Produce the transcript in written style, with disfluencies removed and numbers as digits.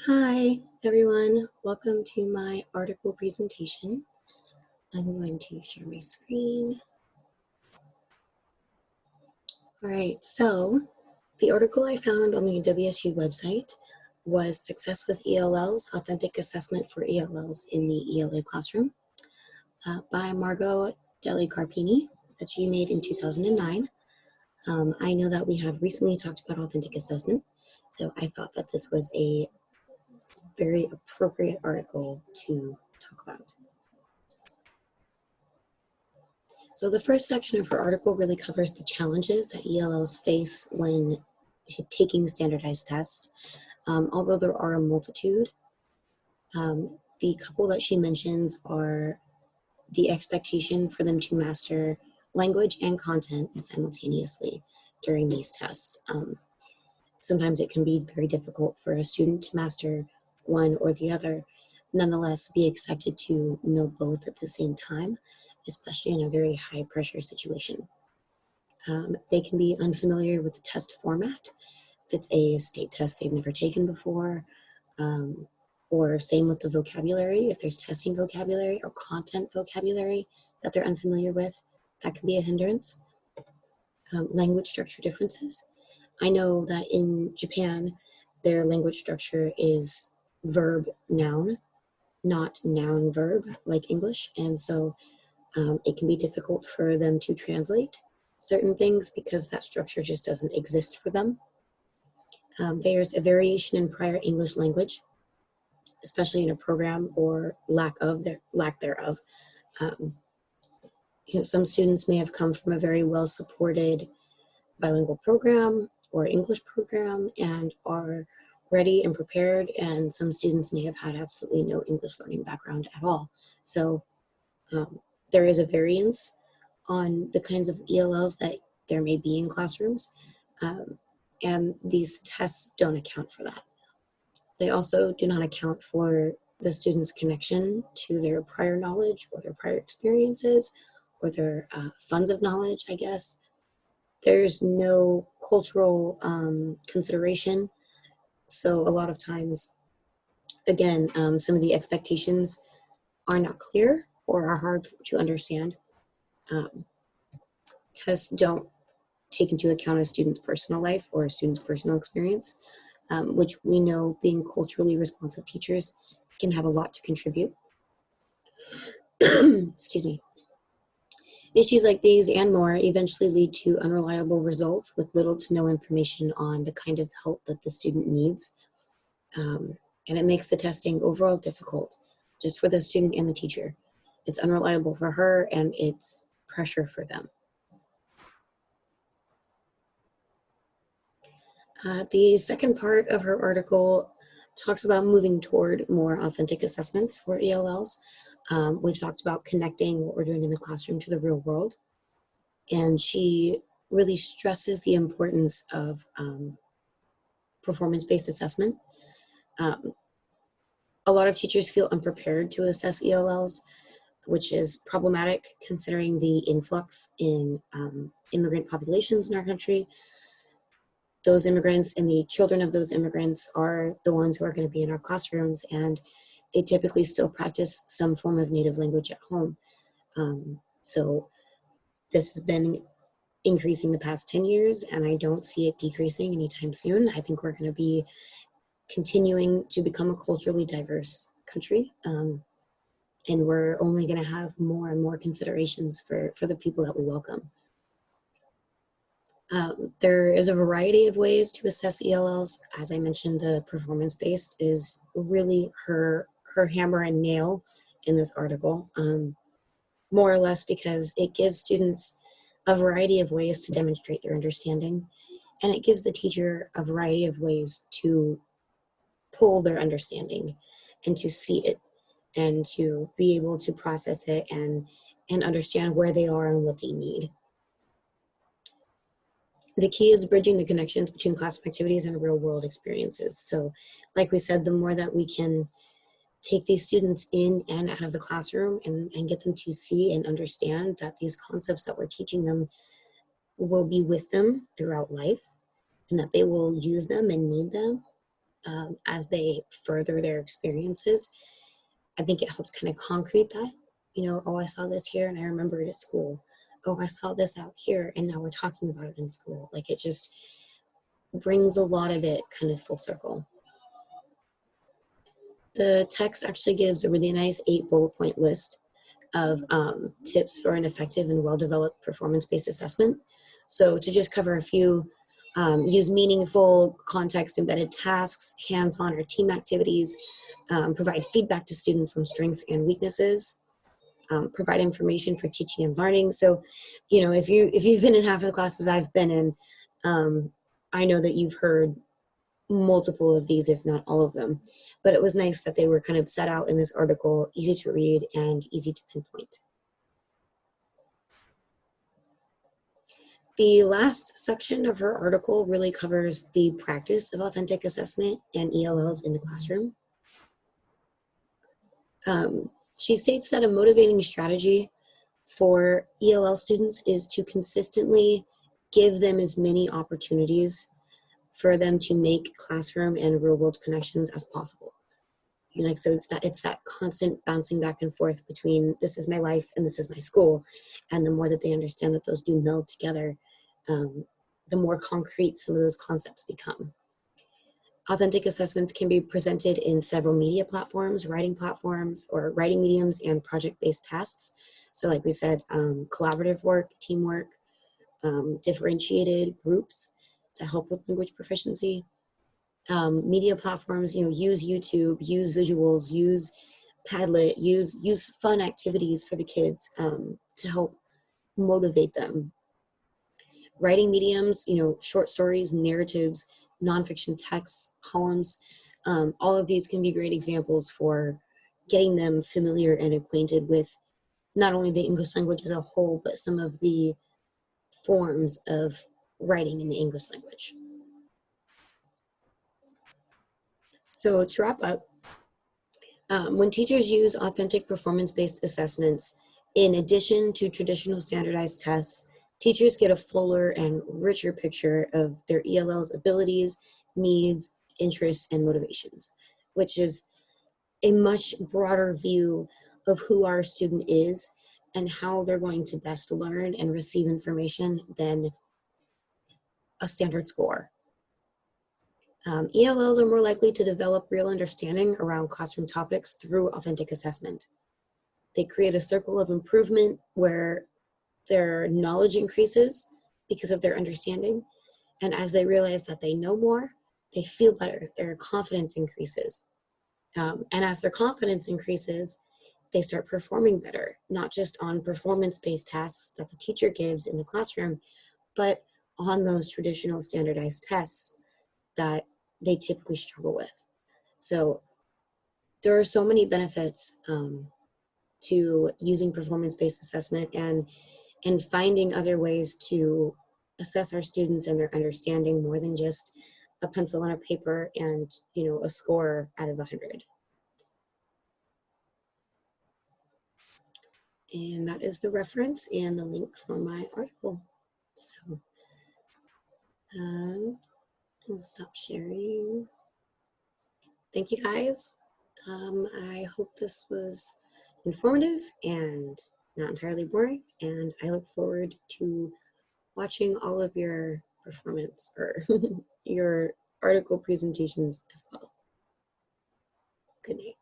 Hi, everyone. Welcome to my article presentation. I'm going to share my screen. All right, so the article I found on the WSU website was Success with ELLs, Authentic Assessment for ELLs in the ELA Classroom by Margot Deli Carpini that she made in 2009. I know that we have recently talked about authentic assessment, so I thought that this was a very appropriate article to talk about. So the first section of her article really covers the challenges that ELLs face when taking standardized tests. Although there are a multitude, the couple that she mentions are the expectation for them to master language and content simultaneously during these tests. Sometimes it can be very difficult for a student to master one or the other, nonetheless be expected to know both at the same time, especially in a very high pressure situation. They can be unfamiliar with the test format. If it's a state test they've never taken before, or same with the vocabulary. If there's testing vocabulary or content vocabulary that they're unfamiliar with, that can be a hindrance. Language structure differences. I know that in Japan, their language structure is verb noun, not noun verb like English. And so it can be difficult for them to translate certain things because that structure just doesn't exist for them. There's a variation in prior English language, especially in a program or lack thereof. Some students may have come from a very well supported bilingual program or English program and are ready and prepared, and some students may have had absolutely no English learning background at all. So there is a variance on the kinds of ELLs that there may be in classrooms, and these tests don't account for that. They also do not account for the student's connection to their prior knowledge or their prior experiences or their funds of knowledge, I guess. There's no cultural consideration. So a lot of times, again, some of the expectations are not clear or are hard to understand. Tests don't take into account a student's personal life or a student's personal experience, which we know being culturally responsive teachers can have a lot to contribute. Excuse me. Issues like these and more eventually lead to unreliable results with little to no information on the kind of help that the student needs. And it makes the testing overall difficult just for the student and the teacher. It's unreliable for her and it's pressure for them. The second part of her article talks about moving toward more authentic assessments for ELLs. We've talked about connecting what we're doing in the classroom to the real world. And she really stresses the importance of performance-based assessment. A lot of teachers feel unprepared to assess ELLs, which is problematic considering the influx in immigrant populations in our country. Those immigrants and the children of those immigrants are the ones who are going to be in our classrooms, and they typically still practice some form of native language at home. So this has been increasing the past 10 years, and I don't see it decreasing anytime soon. I think we're going to be continuing to become a culturally diverse country, and we're only going to have more and more considerations for the people that we welcome. There is a variety of ways to assess ELLs. As I mentioned, the performance-based is really her hammer and nail in this article, more or less because it gives students a variety of ways to demonstrate their understanding, and it gives the teacher a variety of ways to pull their understanding and to see it and to be able to process it and understand where they are and what they need. The key is bridging the connections between classroom activities and real world experiences. So like we said, the more that we can take these students in and out of the classroom and get them to see and understand that these concepts that we're teaching them will be with them throughout life and that they will use them and need them, as they further their experiences. I think it helps kind of concrete that, you know, oh, I saw this here and I remember it at school. Oh, I saw this out here and now we're talking about it in school. Like it just brings a lot of it kind of full circle. The text actually gives a really nice 8 bullet point list of tips for an effective and well-developed performance-based assessment. So to just cover a few, use meaningful context-embedded tasks, hands-on or team activities, provide feedback to students on strengths and weaknesses, provide information for teaching and learning. So, you know, if you've been in half of the classes I've been in, I know that you've heard multiple of these, if not all of them. But it was nice that they were kind of set out in this article, easy to read and easy to pinpoint. The last section of her article really covers the practice of authentic assessment and ELLs in the classroom. She states that a motivating strategy for ELL students is to consistently give them as many opportunities for them to make classroom and real world connections as possible. You know, so it's that constant bouncing back and forth between this is my life and this is my school. And the more that they understand that those do meld together, the more concrete some of those concepts become. Authentic assessments can be presented in several media platforms, or writing mediums, and project-based tasks. So like we said, collaborative work, teamwork, differentiated groups to help with language proficiency. Media platforms, you know, use YouTube, use visuals, use Padlet, use fun activities for the kids to help motivate them. Writing mediums, you know, short stories, narratives, nonfiction texts, poems, all of these can be great examples for getting them familiar and acquainted with not only the English language as a whole, but some of the forms of writing in the English language. So to wrap up, when teachers use authentic performance-based assessments, in addition to traditional standardized tests, teachers get a fuller and richer picture of their ELL's abilities, needs, interests, and motivations, which is a much broader view of who our student is and how they're going to best learn and receive information than a standard score. ELLs are more likely to develop real understanding around classroom topics through authentic assessment. They create a circle of improvement where their knowledge increases because of their understanding. And as they realize that they know more, they feel better, their confidence increases. And as their confidence increases, they start performing better, not just on performance-based tasks that the teacher gives in the classroom, but on those traditional standardized tests that they typically struggle with. So there are so many benefits to using performance-based assessment and finding other ways to assess our students and their understanding more than just a pencil and a paper and, you know, a score out of 100. And that is the reference and the link for my article. So I'll stop sharing. Thank you guys. I hope this was informative and not entirely boring, and I look forward to watching all of your performance or your article presentations as well. Good night.